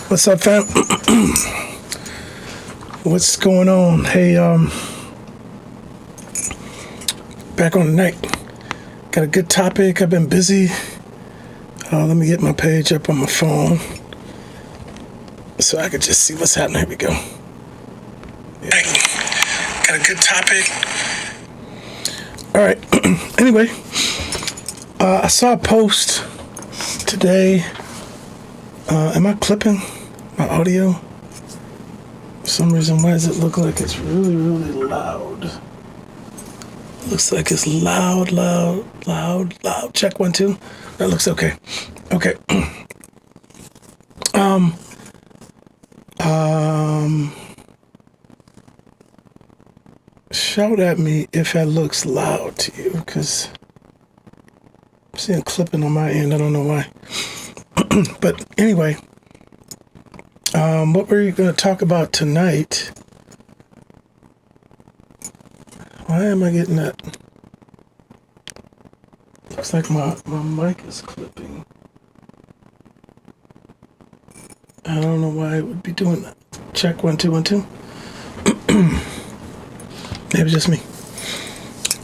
What's up, fam? What's going on? Hey, back on the night. Got a good topic. I've been busy. Let me get my page up on my phone so I could just see what's happening. Here we go. Yeah. Got a good topic. All right. Anyway, I saw a post today. Am I clipping my audio? For some reason, why does it look like it's really, really loud? Looks like it's loud. Check 1, 2. That looks okay. Okay. Shout at me if that looks loud to you, because I'm seeing clipping on my end. I don't know why. But anyway, what we're going to talk about tonight. Why am I getting that? Looks like my mic is clipping. I don't know why it would be doing that. Check 1, 2, 1, 2. Maybe just me.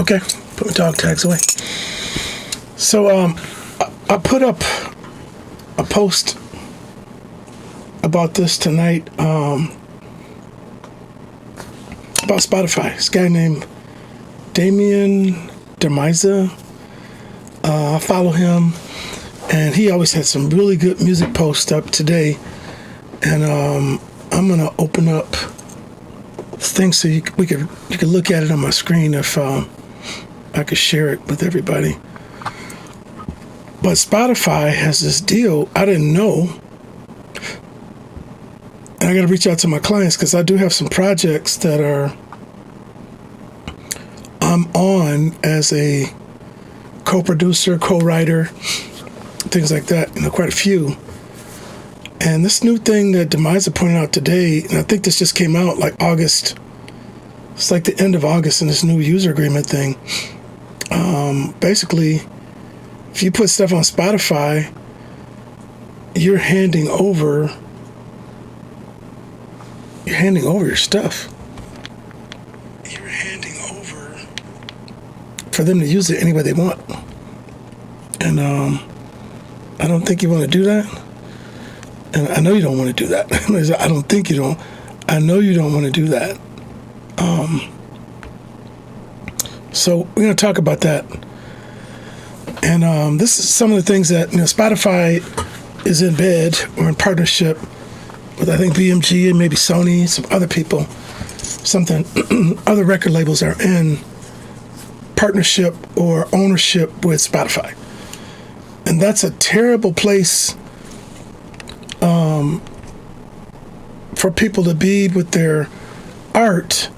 Okay, put my dog tags away. So I put up a post about this tonight, about Spotify. This guy named Damien Demiza. I follow him, and he always had some really good music posts up today. And I'm gonna open up things so you could look at it on my screen if I could share it with everybody. But Spotify has this deal I didn't know, and I got to reach out to my clients because I do have some projects that I'm on as a co-producer, co-writer, things like that. Quite a few. And this new thing that Demiza pointed out today, and I think this just came out like August. It's like the end of August in this new user agreement thing. Basically, if you put stuff on Spotify, you're handing over your stuff. You're handing over for them to use it any way they want. And I don't think you want to do that. And I know you don't want to do that. I don't think you don't. I know you don't want to do that. So we're going to talk about that. And this is some of the things that, Spotify is in bed or in partnership with, I think, BMG and maybe Sony, some other people, other record labels are in partnership or ownership with Spotify. And that's a terrible place for people to be with their art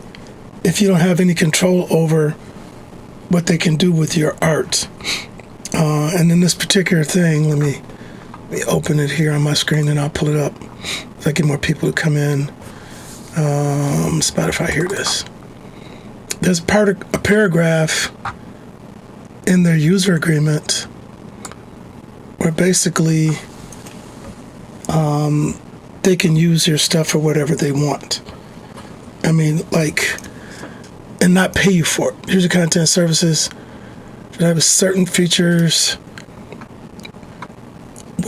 if you don't have any control over what they can do with your art. And in this particular thing, let me open it here on my screen and I'll pull it up so I get more people to come in. Spotify, here it is. There's a paragraph in their user agreement where basically they can use your stuff for whatever they want. I mean, and not pay you for it. Here's your content services. Should have certain features.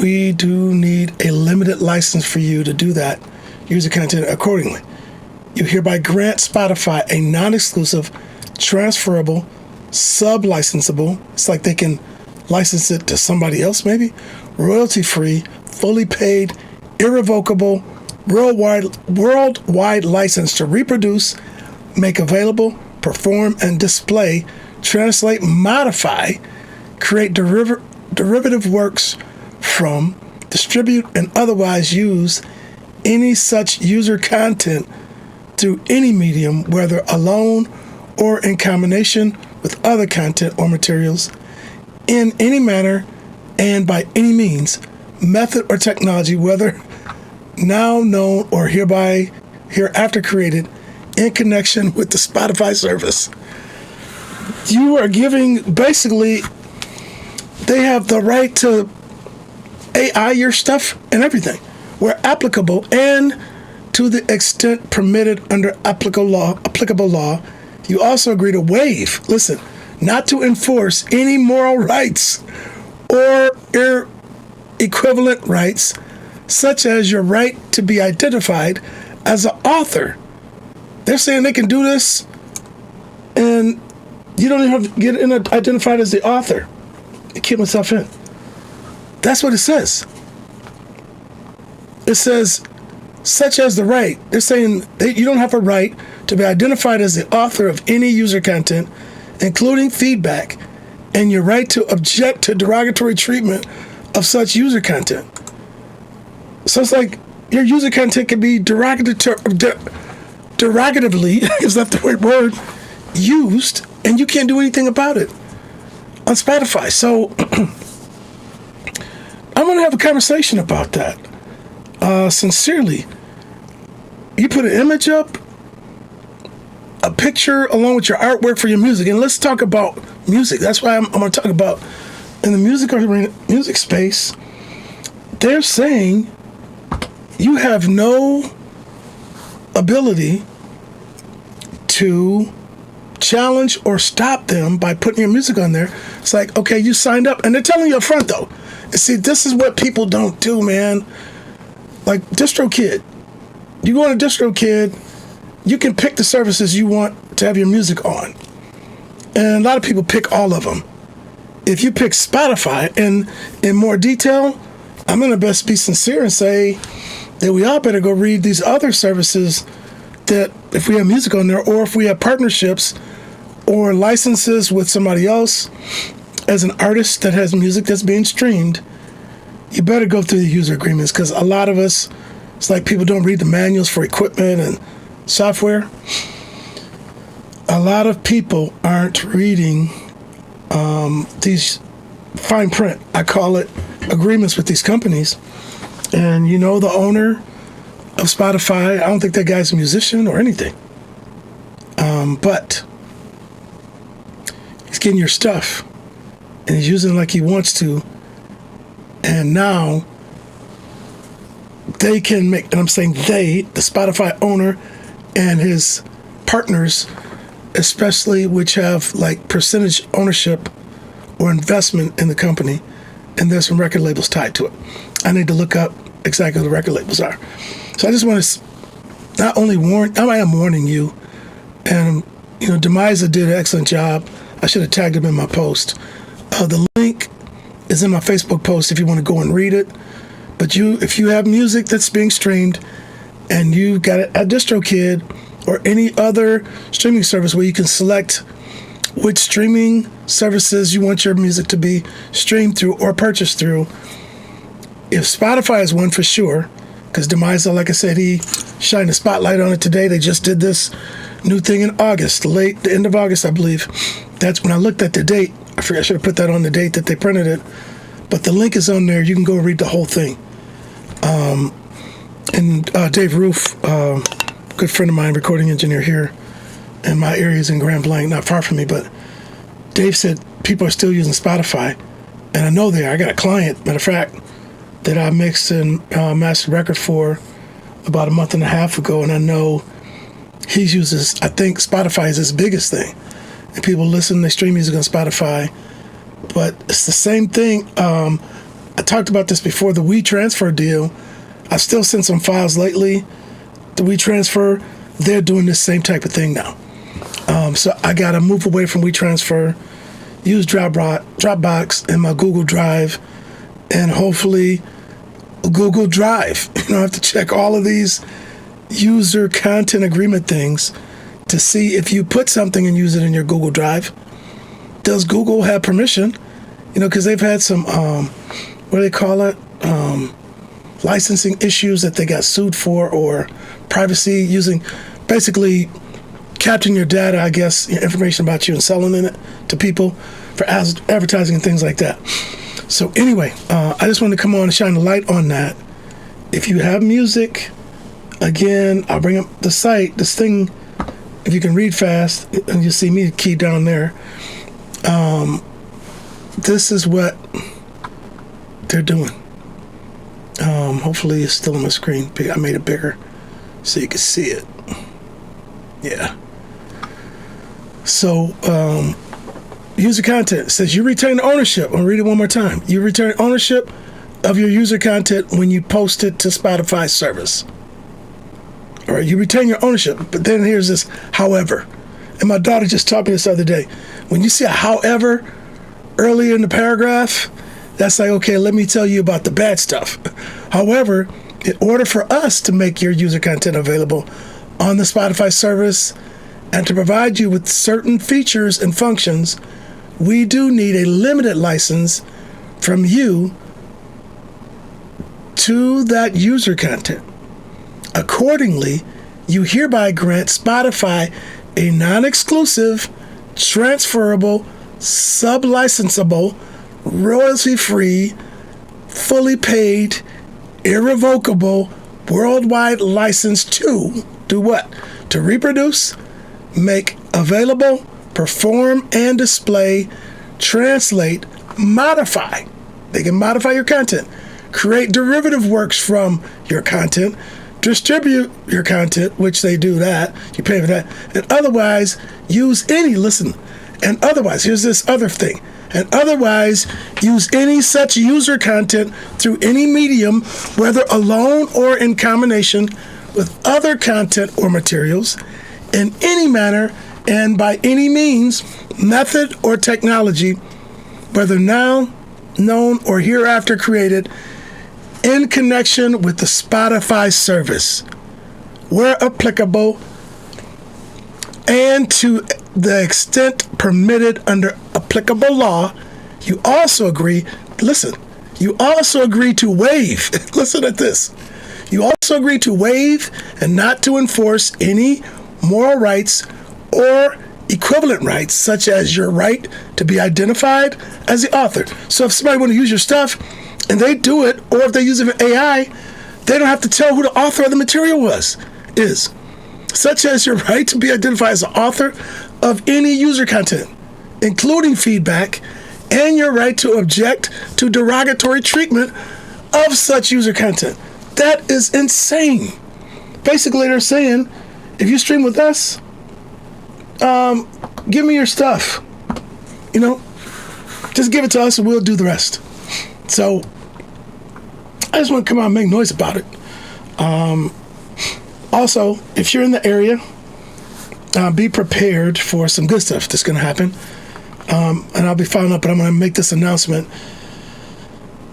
We do need a limited license for you to do that. Use the content accordingly. You hereby grant Spotify a non-exclusive, transferable, sub-licensable. It's like they can license it to somebody else, maybe. Royalty-free, fully paid, irrevocable, worldwide license to reproduce, make available, perform and display, translate, modify, create derivative works from, distribute, and otherwise use any such user content through any medium, whether alone or in combination with other content or materials, in any manner and by any means, method or technology, whether now known or hereafter created, in connection with the Spotify service. You are giving, basically, they have the right to AI your stuff and everything. where applicable, and to the extent permitted under applicable law, you also agree to waive, listen, not to enforce any moral rights or equivalent rights, such as your right to be identified as an author. They're saying they can do this, and you don't even have to get identified as the author. I keep myself in. That's what it says. It says, such as the right. They're saying you don't have a right to be identified as the author of any user content, including feedback, and your right to object to derogatory treatment of such user content. So it's like your user content can be derogatively, is that the right word, used, and you can't do anything about it on Spotify. So I'm going to have a conversation about that. Sincerely, you put an image up, a picture along with your artwork for your music, and let's talk about music. That's why I'm going to talk about in the music space. They're saying you have no ability to challenge or stop them by putting your music on there. It's like, okay, you signed up, and they're telling you up front though. And see, this is what people don't do, man. Like DistroKid. You go on a DistroKid, you can pick the services you want to have your music on. And a lot of people pick all of them. If you pick Spotify, and in more detail, I'm going to best be sincere and say that we all better go read these other services that if we have music on there, or if we have partnerships or licenses with somebody else as an artist that has music that's being streamed, you better go through the user agreements, because a lot of us, it's like people don't read the manuals for equipment and software. A lot of people aren't reading these fine print, I call it, agreements with these companies. And you know, the owner of Spotify, I don't think that guy's a musician or anything. But he's getting your stuff and he's using it like he wants to. And now they can make, and I'm saying they, the Spotify owner and his partners, especially, which have like percentage ownership or investment in the company, and there's some record labels tied to it. I need to look up exactly what the record labels are. So I just want to not only I am warning you, and you know, Demiza did an excellent job. I should have tagged him in my post. The link is in my Facebook post if you want to go and read it. But if you have music that's being streamed and you got a DistroKid or any other streaming service where you can select which streaming services you want your music to be streamed through or purchased through, if Spotify is one for sure, because Demiza, like I said, he shined a spotlight on it today. They just did this new thing in August, the end of August, I believe. That's when I looked at the date. I forgot I should have put that on the date that they printed it. But the link is on there. You can go read the whole thing. And Dave Roof, good friend of mine, recording engineer here in my area, is in Grand Blanc, not far from me. But Dave said people are still using Spotify. And I know they are. I got a client, matter of fact, that I mixed and mastered record for about a month and a half ago. And I know he uses, I think Spotify is his biggest thing. And people listen, they stream music on Spotify. But it's the same thing. I talked about this before, the WeTransfer deal. I've still sent some files lately. The WeTransfer, they're doing this same type of thing now. So I got to move away from WeTransfer, use Dropbox and my Google Drive, and hopefully Google Drive. You don't have to check all of these user content agreement things to see if you put something and use it in your Google Drive. Does Google have permission? You know, because they've had some, what do they call it? Licensing issues that they got sued for, or privacy, using, basically capturing your data, I guess, your information about you and selling it to people for advertising and things like that. So anyway, I just wanted to come on and shine a light on that. If you have music, again, I'll bring up the site, this thing, if you can read fast, and you see me key down there. This is what they're doing. Hopefully it's still on my screen. I made it bigger so you can see it. Yeah. So, user content says you retain ownership. I'll read it one more time. You retain ownership of your user content when you post it to Spotify's service. All right, you retain your ownership. But then here's this however. And my daughter just taught me this the other day. When you see a however earlier in the paragraph, that's like, okay, let me tell you about the bad stuff. However, in order for us to make your user content available on the Spotify service and to provide you with certain features and functions, we do need a limited license from you to that user content. Accordingly, you hereby grant Spotify a non-exclusive, transferable, sub-licensable, royalty-free, fully paid, irrevocable, worldwide license to do what? To reproduce, make available, perform and display, translate, modify. They can modify your content, create derivative works from your content, distribute your content, which they do that, you pay for that, and otherwise use any, and otherwise, here's this other thing, and otherwise use any such user content through any medium, whether alone or in combination with other content or materials, in any manner and by any means, method, or technology, whether now known or hereafter created, in connection with the Spotify service, where applicable, and to the extent permitted under applicable law. You also agree to waive, listen at this, you also agree to waive and not to enforce any moral rights or equivalent rights, such as your right to be identified as the author. So if somebody want to use your stuff and they do it, or if they use it with AI, they don't have to tell who the author of the material is. Such as your right to be identified as the author of any user content, including feedback, and your right to object to derogatory treatment of such user content. That is insane. Basically, they're saying, if you stream with us, give me your stuff. Just give it to us and we'll do the rest. So, I just want to come out and make noise about it. Also, if you're in the area, be prepared for some good stuff that's going to happen. And I'll be following up, but I'm going to make this announcement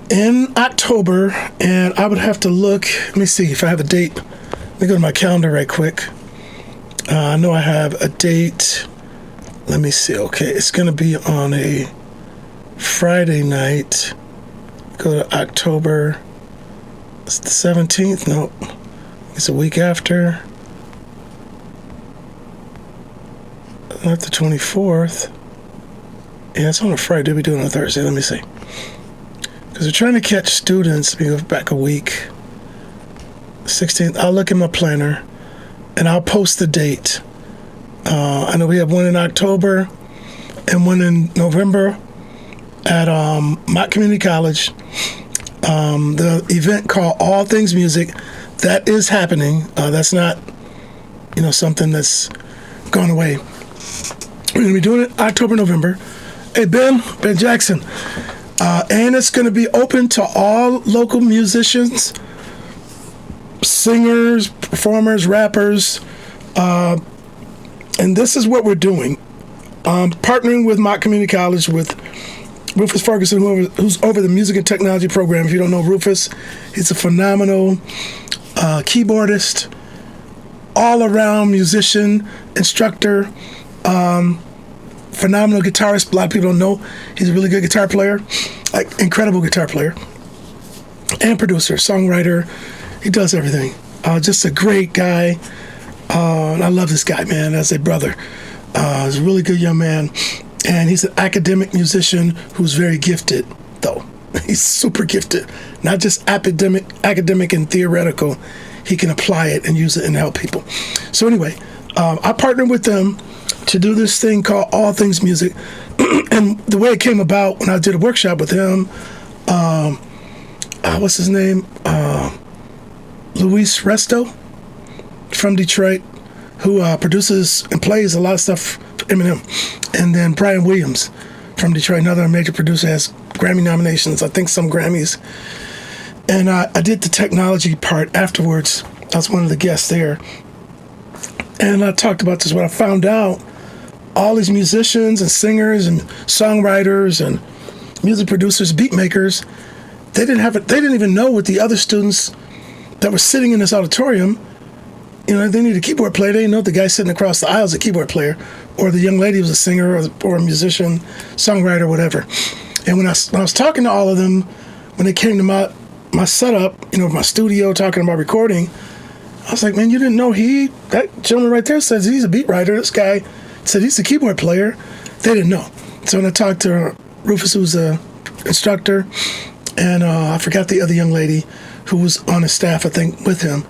in October, and I would have to look. Let me see if I have a date. Let me go to my calendar right quick. I know I have a date. Let me see. Okay, it's going to be on a Friday night. Go to October. It's the 17th. No, it's a week after. Not the 24th. Yeah, it's on a Friday. They'll be doing it on a Thursday. Let me see. Because they're trying to catch students. Let me go back a week. 16th. I'll look in my planner and I'll post the date. I know we have one in October and one in November at Mott Community College. The event called All Things Music, that is happening. That's not, something that's gone away. We're going to be doing it October, November. Hey, Ben Jackson. And it's going to be open to all local musicians, singers, performers, rappers. And this is what we're doing. Partnering with Mott Community College with Rufus Ferguson, who's over the music and technology program. If you don't know Rufus, he's a phenomenal keyboardist, all-around musician, instructor, phenomenal guitarist. A lot of people don't know he's a really good guitar player, like incredible guitar player, and producer, songwriter. He does everything. Just a great guy. And I love this guy, man, as a brother. He's a really good young man. And he's an academic musician who's very gifted, though. He's super gifted. Not just academic and theoretical. He can apply it and use it and help people. So anyway, I partnered with them to do this thing called All Things Music. And the way it came about, when I did a workshop with him, what's his name? Luis Resto from Detroit, who produces and plays a lot of stuff for Eminem. And then Brian Williams from Detroit, another major producer, has Grammy nominations, I think some Grammys. And I did the technology part afterwards. I was one of the guests there. And I talked about this. When I found out all these musicians and singers and songwriters and music producers, beat makers, they didn't even know what the other students that were sitting in this auditorium, they need a keyboard player. They didn't know the guy sitting across the aisle is a keyboard player, or the young lady was a singer or a musician, songwriter, whatever. And when I was talking to all of them, when they came to my setup, my studio, talking about recording, I was like, man, you didn't know that gentleman right there says he's a beat writer. This guy said he's a keyboard player. They didn't know. So when I talked to Rufus, who's a instructor, and I forgot the other young lady who was on his staff, I think, with him.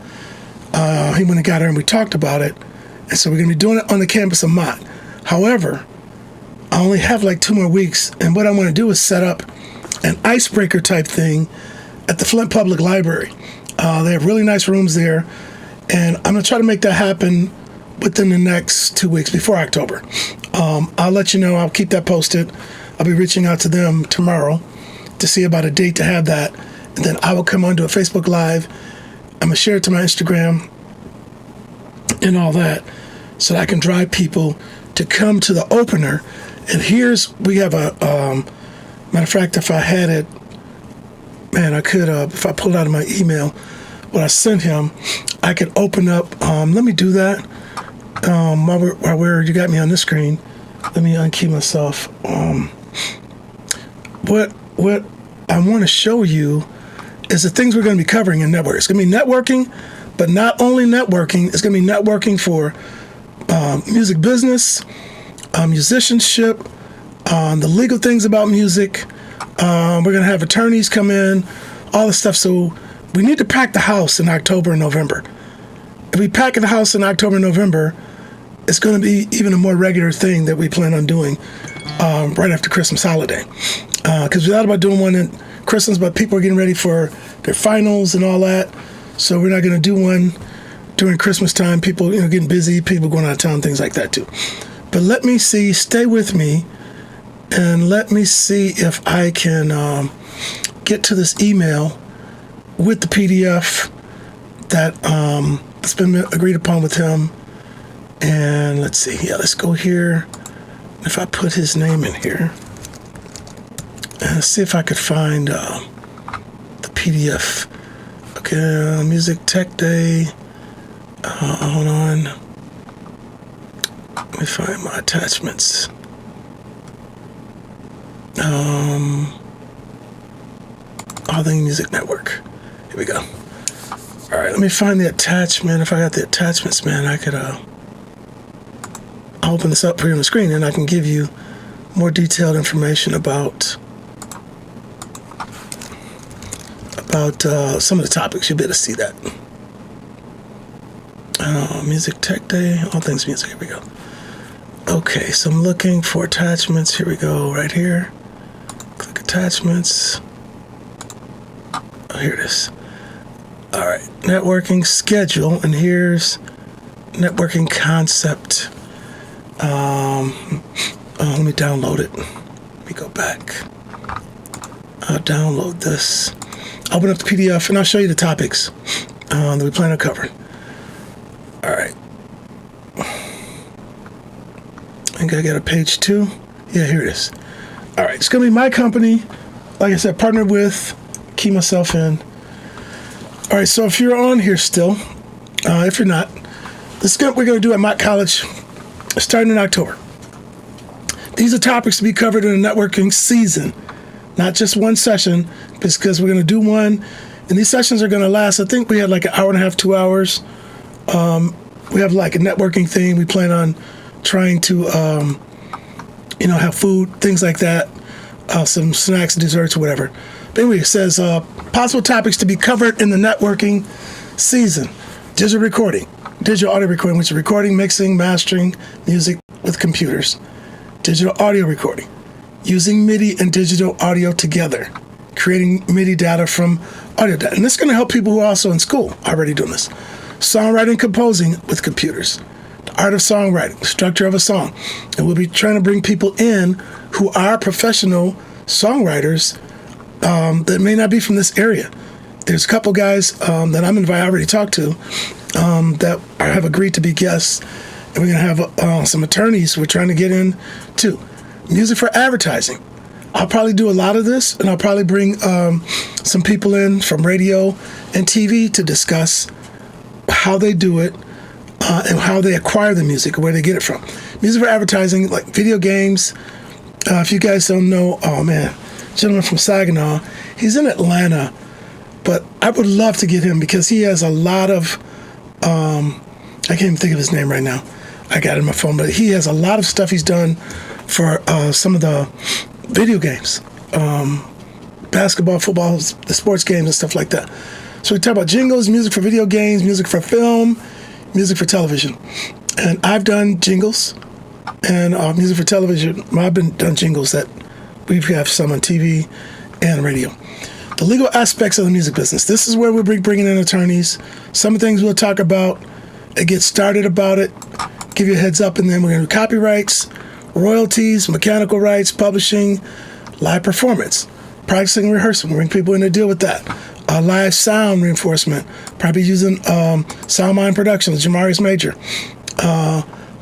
He went and got her, and we talked about it. And so we're going to be doing it on the campus of Mott. However, I only have like 2 more weeks, and what I want to do is set up an icebreaker type thing at the Flint Public Library. They have really nice rooms there, and I'm going to try to make that happen within the next 2 weeks, before October. I'll let you know. I'll keep that posted. I'll be reaching out to them tomorrow to see about a date to have that. And then I will come onto a Facebook Live. I'm going to share it to my Instagram and all that so that I can drive people to come to the opener. And we have a, matter of fact, if I had it, man, I could, if I pulled out of my email what I sent him, I could open up, let me do that while you got me on this screen. Let me unkey myself. What I want to show you is the things we're going to be covering in network. It's going to be networking, but not only networking, it's going to be networking for music business, musicianship, the legal things about music. We're going to have attorneys come in, all this stuff. So we need to pack the house in October and November. If we pack the house in October and November, it's going to be even a more regular thing that we plan on doing right after Christmas holiday. Because we thought about doing one at Christmas, but people are getting ready for their finals and all that. So we're not going to do one during Christmas time. People, getting busy, people going out of town, things like that too. But let me see, stay with me, and let me see if I can get to this email with the PDF that's been agreed upon with him. And let's see, let's go here. If I put his name in here, and let's see if I could find the PDF. Okay, Music Tech Day. Hold on. Let me find my attachments. All Things Music Network. Here we go. All right, let me find the attachment. If I got the attachments, man, I could I'll open this up for you on the screen, and I can give you more detailed information about some of the topics. You'll be able to see that. Music Tech Day, All Things Music. Here we go. Okay, so I'm looking for attachments. Here we go, right here. Click attachments. Oh, here it is. All right, networking schedule, and here's networking concept. Let me download it. Let me go back. I'll download this. Open up the PDF, and I'll show you the topics that we plan on covering. All right. I think I got a page 2. Yeah, here it is. All right, it's going to be my company. Like I said, partnered with, key myself in. All right, so if you're on here still, if you're not, this is what we're going to do at Mott College starting in October. These are topics to be covered in the networking season, not just one session, because we're going to do one, and these sessions are going to last, I think we had like an hour and a half, 2 hours. We have like a networking thing. We plan on trying to, have food, things like that, some snacks, desserts, or whatever. But anyway, it says possible topics to be covered in the networking season. Digital recording, digital audio recording, which is recording, mixing, mastering music with computers. Digital audio recording, using MIDI and digital audio together, creating MIDI data from audio data. And this is going to help people who are also in school already doing this. Songwriting and composing with computers. The art of songwriting, the structure of a song. And we'll be trying to bring people in who are professional songwriters that may not be from this area. There's a couple guys that I'm invited, I already talked to, that have agreed to be guests. And we're going to have some attorneys we're trying to get in too. Music for advertising. I'll probably do a lot of this, and I'll probably bring some people in from radio and TV to discuss how they do it and how they acquire the music, or where they get it from. Music for advertising, like video games. If you guys don't know, oh man, gentleman from Saginaw, he's in Atlanta, but I would love to get him because he has a lot of, I can't even think of his name right now. I got it in my phone, but he has a lot of stuff he's done for some of the video games, basketball, football, the sports games and stuff like that. So we talk about jingles, music for video games, music for film, music for television. And I've done jingles and music for television. I've done jingles that we have some on TV and radio. The legal aspects of the music business. This is where we'll be bringing in attorneys. Some of the things we'll talk about, and get started about it, give you a heads up, and then we're going to do copyrights, royalties, mechanical rights, publishing, live performance, practicing and rehearsing. We bring people in to deal with that. Live sound reinforcement, probably using Soundmind Productions, Jamarius Major.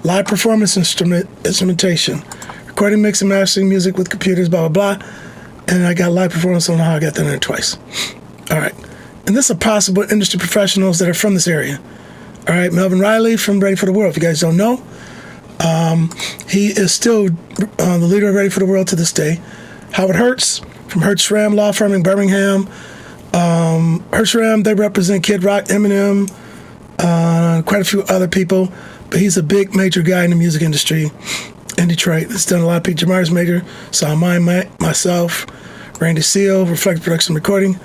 Live performance instrumentation, recording, mix, and mastering music with computers, blah, blah, blah. And I got live performance on how I got that in there twice. All right. And this is possible industry professionals that are from this area. All right. Melvin Riley from Ready for the World. If you guys don't know, he is still the leader of Ready for the World to this day. Howard Hertz from Hertz Schramm Law Firm in Birmingham. Hertz Schramm, they represent Kid Rock, Eminem, quite a few other people, but he's a big major guy in the music industry in Detroit. He's done a lot of people. Jamarius Major, Soundmind, myself, Randy Seal, Reflective Production Recording.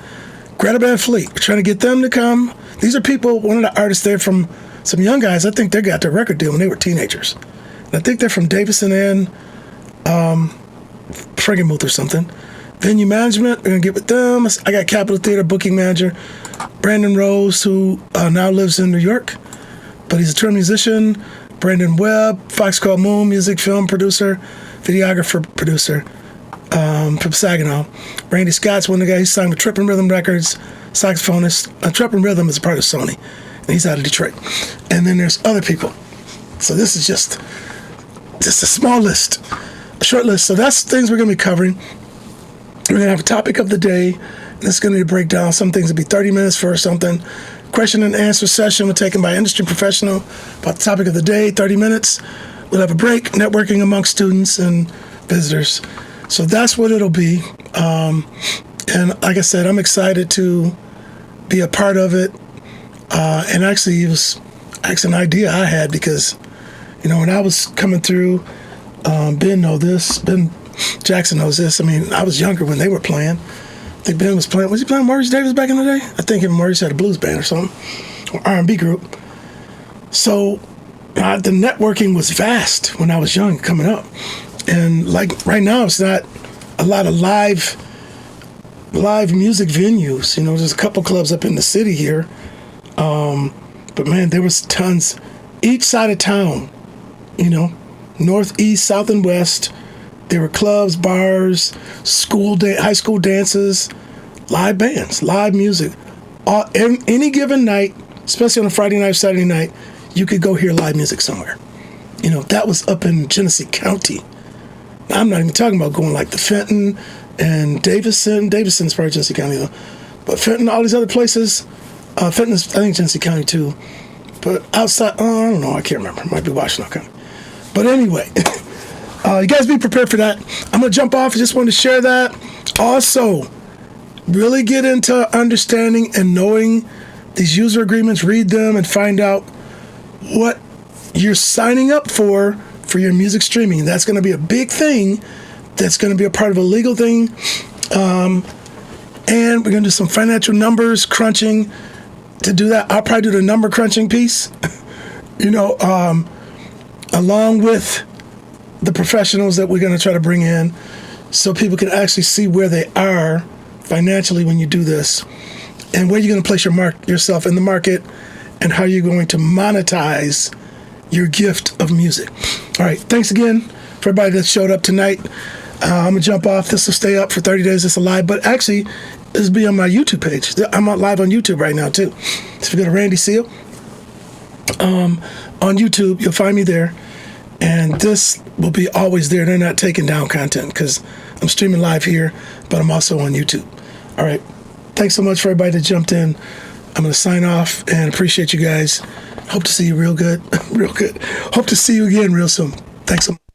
Greta Van Fleet, we're trying to get them to come. These are people, one of the artists there from some young guys, I think they got their record deal when they were teenagers. And I think they're from Davison and Frankenmuth or something. Venue management, we're going to get with them. I got Capitol Theater booking manager, Brandon Rose, who now lives in New York, but he's a touring musician. Brandon Webb, Fox Called Moon, music, film producer, videographer, producer from Saginaw. Randy Scott's one of the guys, he signed with Trippin' Rhythm Records, saxophonist. Trippin' Rhythm is a part of Sony, and he's out of Detroit. And then there's other people. So this is just a small list, a short list. So that's things we're going to be covering. We're going to have a topic of the day, and it's going to be a breakdown. Some things will be 30 minutes for something. Question and answer session taken by industry professional about the topic of the day, 30 minutes. We'll have a break, networking amongst students and visitors. So that's what it'll be. And like I said, I'm excited to be a part of it. And actually, it was an idea I had because, when I was coming through, Ben Jackson knows this. I mean, I was younger when they were playing. I think Ben was playing. Was he playing Maurice Davis back in the day? I think him and Maurice had a blues band or something, or R&B group. So the networking was vast when I was young, coming up. And like right now, it's not a lot of live music venues. There's a couple clubs up in the city here, but man, there was tons. Each side of town, north, east, south, and west. There were clubs, bars, high school dances, live bands, live music. Any given night, especially on a Friday night, Saturday night, you could go hear live music somewhere. That was up in Genesee County. Now, I'm not even talking about going like the Fenton and Davison. Davison's part of Genesee County, though. But Fenton, all these other places, Fenton is, I think, Genesee County, too. But outside, I don't know, I can't remember. It might be Washtenaw County. But anyway... you guys be prepared for that. I'm going to jump off. I just wanted to share that. Also, really get into understanding and knowing these user agreements, read them, and find out what you're signing up for your music streaming. That's going to be a big thing. That's going to be a part of a legal thing. And we're going to do some financial numbers crunching. To do that, I'll probably do the number crunching piece, along with the professionals that we're going to try to bring in so people can actually see where they are financially when you do this. and where you're going to place yourself in the market, and how you're going to monetize your gift of music. All right, thanks again for everybody that showed up tonight. I'm gonna jump off. This will stay up for 30 days. It's a live, but actually, this will be on my YouTube page. I'm live on YouTube right now too. So if you go to Randy Seal on YouTube, you'll find me there, and this will be always there. They're not taking down content because I'm streaming live here, but I'm also on YouTube. All right, thanks so much for everybody that jumped in. I'm gonna sign off and appreciate you guys. Hope to see you real good. Hope to see you again real soon. Thanks so much.